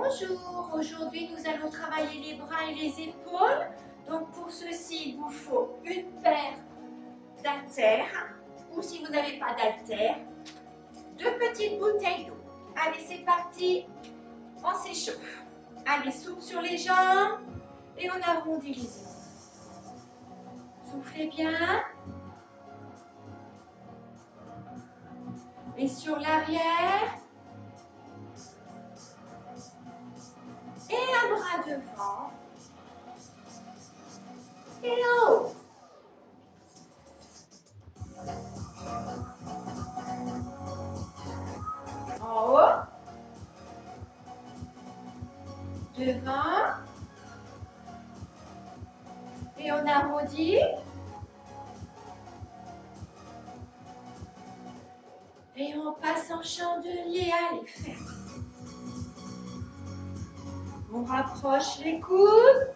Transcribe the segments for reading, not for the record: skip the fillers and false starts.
Bonjour, aujourd'hui nous allons travailler les bras et les épaules. Donc pour ceci, il vous faut une paire d'haltères ou si vous n'avez pas d'haltères, 2 petites bouteilles d'eau. Allez, c'est parti, on s'échauffe. Allez, souffle sur les jambes et on arrondit les épaules. Soufflez bien. Et sur l'arrière. Et un bras devant. Et en haut. En haut. Devant. Et on arrondit. Et on passe en chandelier. Allez, ferme. On rapproche les coudes.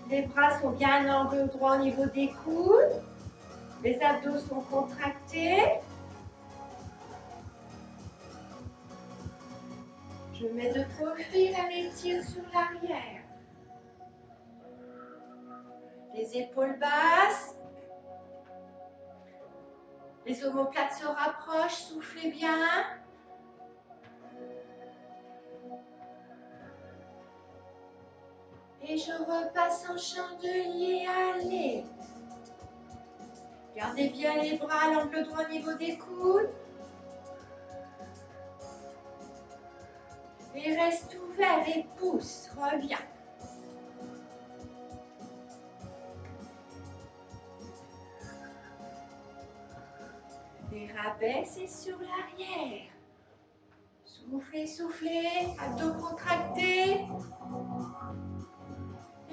Les bras sont bien à l'angle droit au niveau des coudes. Les abdos sont contractés. Je mets de profil à l'étire sur l'arrière. Les épaules basses. Les omoplates se rapprochent. Soufflez bien. Et je repasse en chandelier. Allez. Gardez bien les bras à l'angle droit au niveau des coudes. Et reste ouvert et pousse. Reviens. Et rabaisse sur l'arrière. Soufflez, soufflez. Abdos contractés.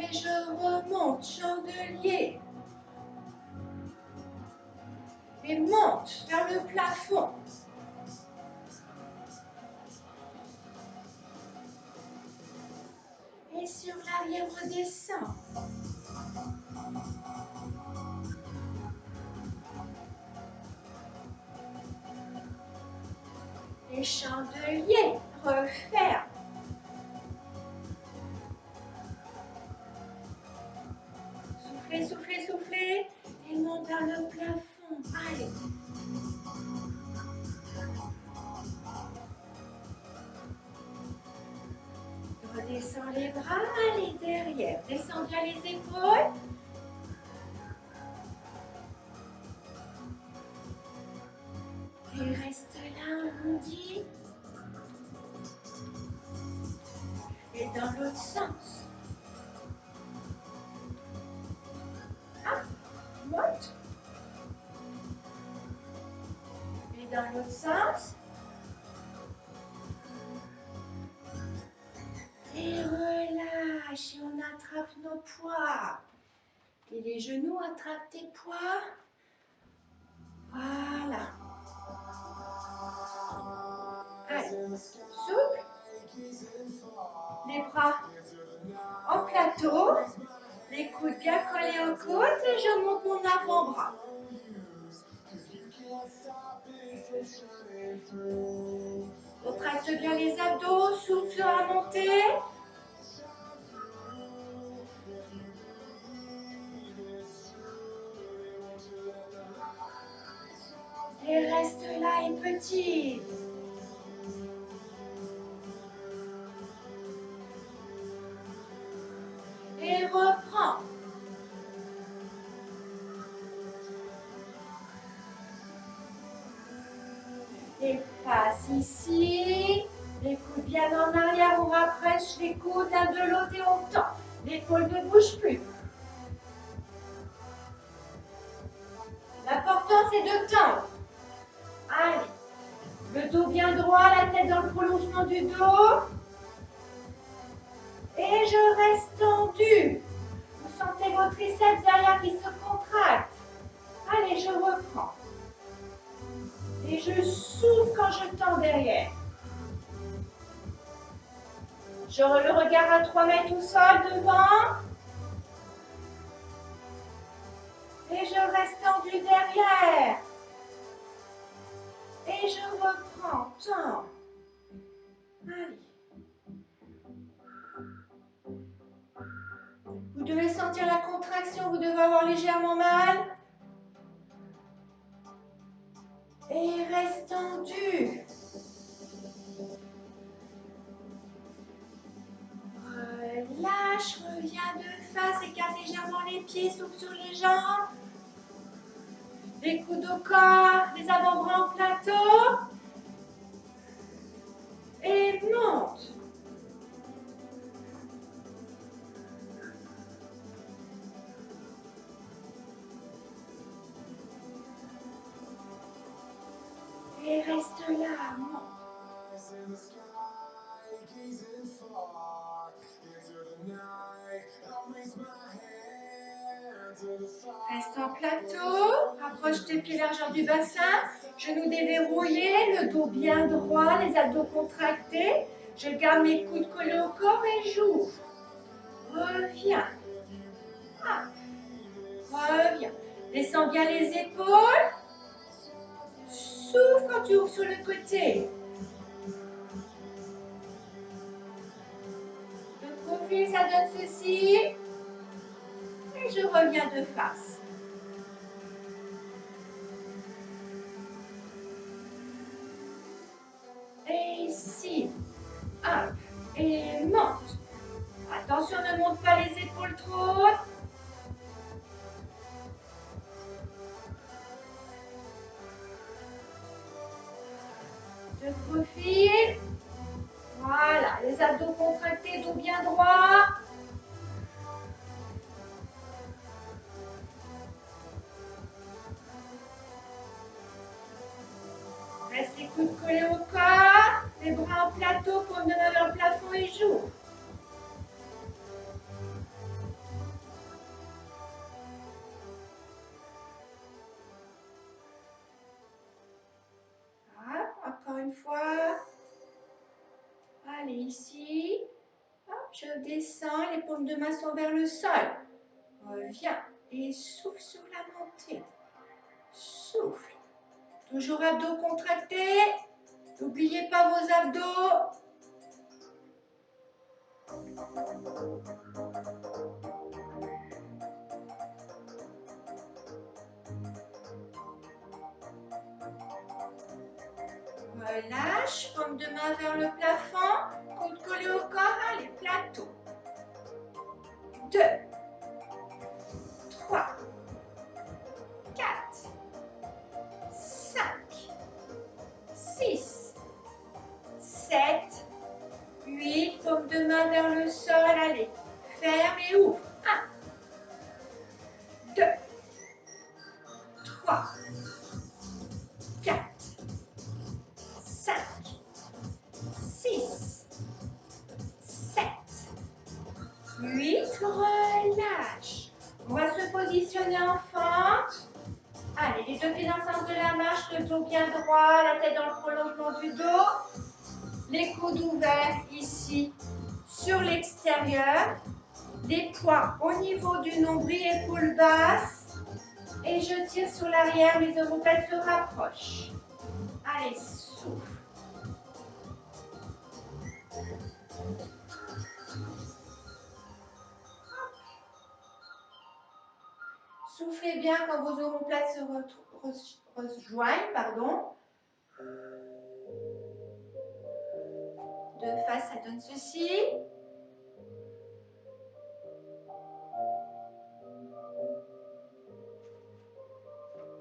Et je remonte, chandelier. Et monte vers le plafond. Et sur l'arrière, redescend. Et chandelier, referme. Soufflez, soufflez, soufflez. Et monte vers le plafond. Allez. Redescends les bras, allez derrière. Descends bien les épaules. Et reste là, arrondi. Et dans l'autre sens. Hop, monte. Et dans l'autre sens. Et relâche. Et on attrape nos poids. Et les genoux attrapent tes poids. Voilà. Allez, souple. Les bras en plateau. Les coudes bien collés aux côtes. Et je monte mon avant-bras. Contracte bien les abdos. Souffle sur la montée. Et reste là et petit. Et reprends. Et passe ici. Les coudes bien en arrière, on rapproche les coudes l'un de l'autre et on tend. L'épaule ne bouge plus. L'important c'est de tendre. Allez. Le dos bien droit, la tête dans le prolongement du dos. Et je reste tendu. Vous sentez vos triceps derrière qui se contractent. Allez, je reprends. Et je souffle quand je tends derrière. Je le regard à 3 mètres au sol devant. Et je reste tendu derrière. Et je reprends. Tends. Allez. sentir la contraction, vous devez avoir légèrement mal. Et reste tendu. Relâche, reviens de face, écarte légèrement les pieds, souffle sur les jambes. Les coudes au corps, les avant-bras en plateau. Et monte. Et reste là, monte. Reste en plateau, rapproche tes pieds largeur du bassin, genoux déverrouillés, le dos bien droit, les abdos contractés. Je garde mes coudes collés au corps et j'ouvre. Reviens. Ah. Reviens. Descends bien les épaules. Souffle quand tu ouvres sur le côté. De profil, ça donne ceci. Et je reviens de face. Et ici. Hop. Et monte. Attention, ne monte pas les épaules trop hautes. De profil. Voilà, les abdos contractés, dos bien droit. Reste les coudes collés au corps, les bras en plateau, paume de main vers le plafond et joue. Hop, encore une fois. Allez, ici. Hop, je descends, les paumes de main sont vers le sol. Reviens et souffle sur la montée. Souffle. Toujours abdos contractés. N'oubliez pas vos abdos. Relâche, paume de main vers le plafond, coude collé au corps, allez, plateau. 2, 3, 4, 5, 6, 7, 8, paume de main vers le sol, allez, ferme et ouvre. 1, 2, 3, 4, 5, 6, 7, 8, relâche. On va se positionner en fente. Allez, les deux pieds dans le sens de la marche, le dos bien droit, la tête dans le prolongement du dos. Les coudes ouverts ici sur l'extérieur. Les poings au niveau du nombril, épaules basses. Et je tire sur l'arrière, mes omoplates se rapprochent. Allez, souffle. Soufflez bien quand vos omoplates se rejoignent. Pardon. De face, ça donne ceci.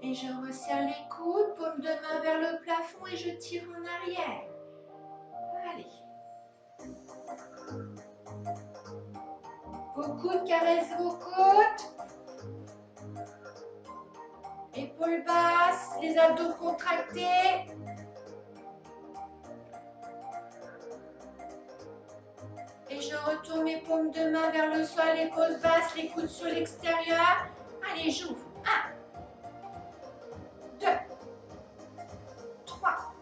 Et je resserre les coudes, paume de main vers le plafond et je tire en arrière. Allez. Vos coudes caressent vos côtes. Épaules basses, les abdos contractés. Et je retourne mes paumes de main vers le sol, épaules basses, les coudes sur l'extérieur. Allez, j'ouvre. 1, 2, 3,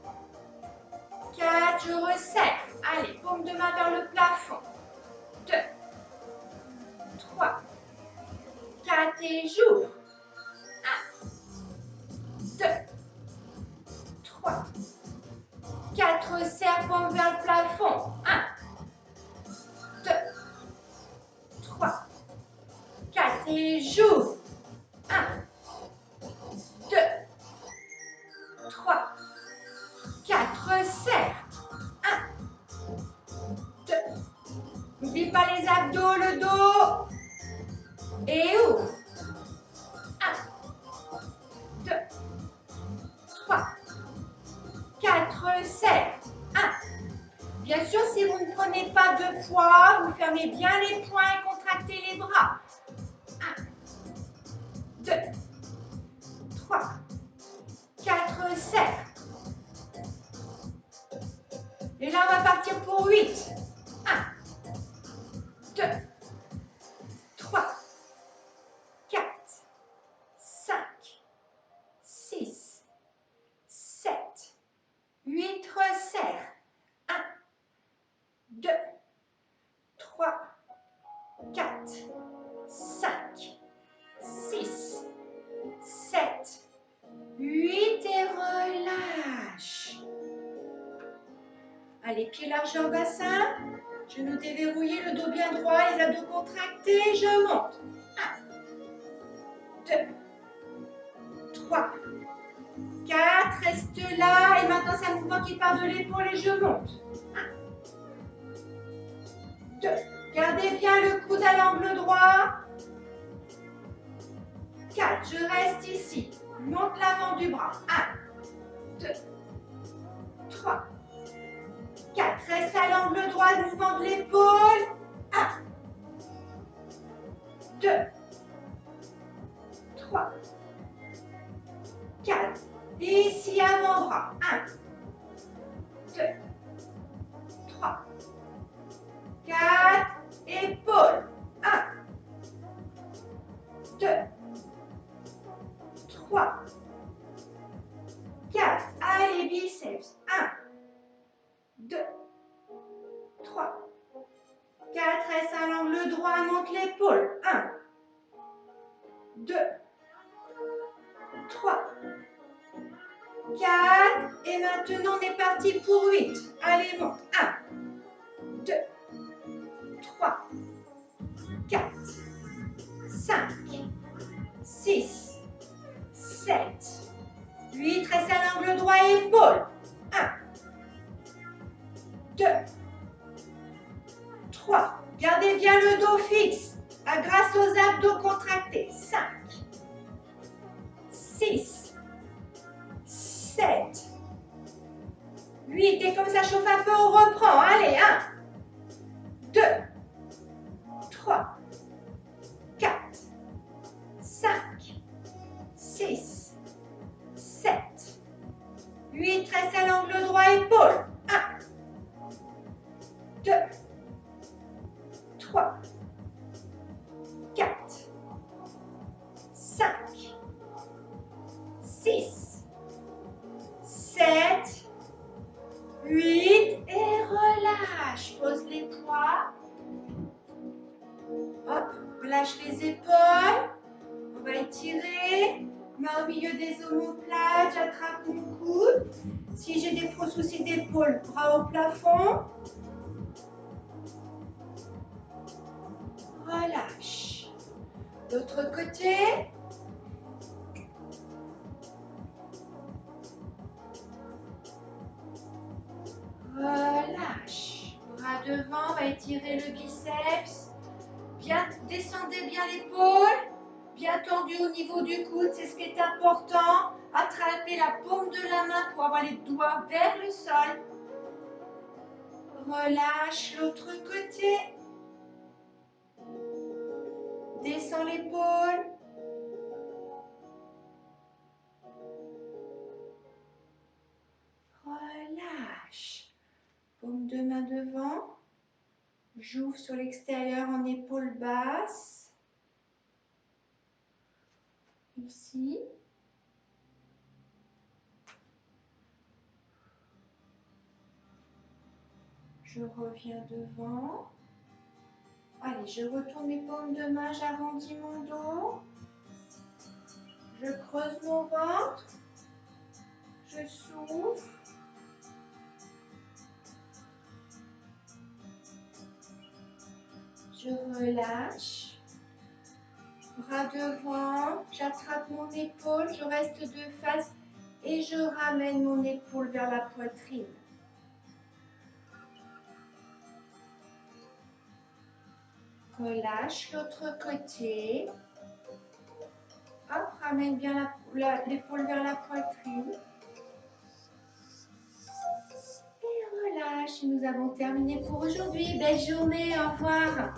4, je resserre. Allez, paume de main vers le plafond. 2, 3, 4 et j'ouvre. 1, 2, 3, 4, resserre, paume vers le plafond. 1, 2, 3, 4 et j'ouvre. 1, 2, 3, 4, serre. 1, 2. N'oublie pas les abdos, le dos. Et ouvre. 1, 2, 3, 4, serre. 1. Bien sûr, si vous ne prenez pas de poids, vous fermez bien les poings et contractez les bras. 1, 2, 3, 4, serre. Et là, on va partir pour 8. 1, 2, 3, 4, 5, 6, 7, 8, resserre. 1, 2, 3, 4, 5, 6, 7, 8 et relâche. Allez, pieds largeurs au bassin, genoux déverrouillés, le dos bien droit, les abdos contractés, je monte. 1, 2, 3, 4, reste là, et maintenant c'est un mouvement qui part de l'épaule et je monte. 1, 2, gardez bien le coude à l'angle droit. 4, je reste ici, monte l'avant du bras. 1, 2, 3, 4, reste à l'angle droit, mouvement de l'épaule. 1, 2, 3, 4, et ici avant-bras. 1, 2, 3, 4, épaules. 1, 2, 3, 4, allez, biceps. 1, 2, 3, 4, reste à l'angle droit, monte l'épaule. 1, 2, 3, 4, et maintenant on est parti pour 8. Allez, monte. 1, 2, 3, 4, 5, 6, 7, 8, reste à l'angle droit, épaule. 1, 2, 3, gardez bien le dos fixe, grâce aux abdos contractés. 5, 6, 7, 8, et comme ça chauffe un peu, on reprend. Allez, 1, 2, 3, 4, 5, 6, 7, 8, reste à l'angle droit, épaule. 1, 2, 3, 4, 5, 6, 7, 8 et relâche. Pose les poids. Hop, relâche les épaules. On va étirer. Main au milieu des omoplates. J'attrape mon coude. Si j'ai des gros soucis d'épaule, bras au plafond. Relâche. L'autre côté. Relâche. Bras devant, on va étirer le biceps. Bien, descendez bien l'épaule. Bien tendu au niveau du coude, c'est ce qui est important. Attrapez la paume de la main pour avoir les doigts vers le sol. Relâche l'autre côté. Descends l'épaule. Relâche. Paume de main devant. J'ouvre sur l'extérieur en épaule basse. Ici. Je reviens devant. Allez, je retourne mes paumes de main, j'arrondis mon dos. Je creuse mon ventre. Je souffle. Je relâche. Bras devant, j'attrape mon épaule, je reste de face et je ramène mon épaule vers la poitrine. Relâche l'autre côté. Hop, ramène bien l'épaule vers la poitrine. Et relâche. Nous avons terminé pour aujourd'hui. Belle journée. Au revoir.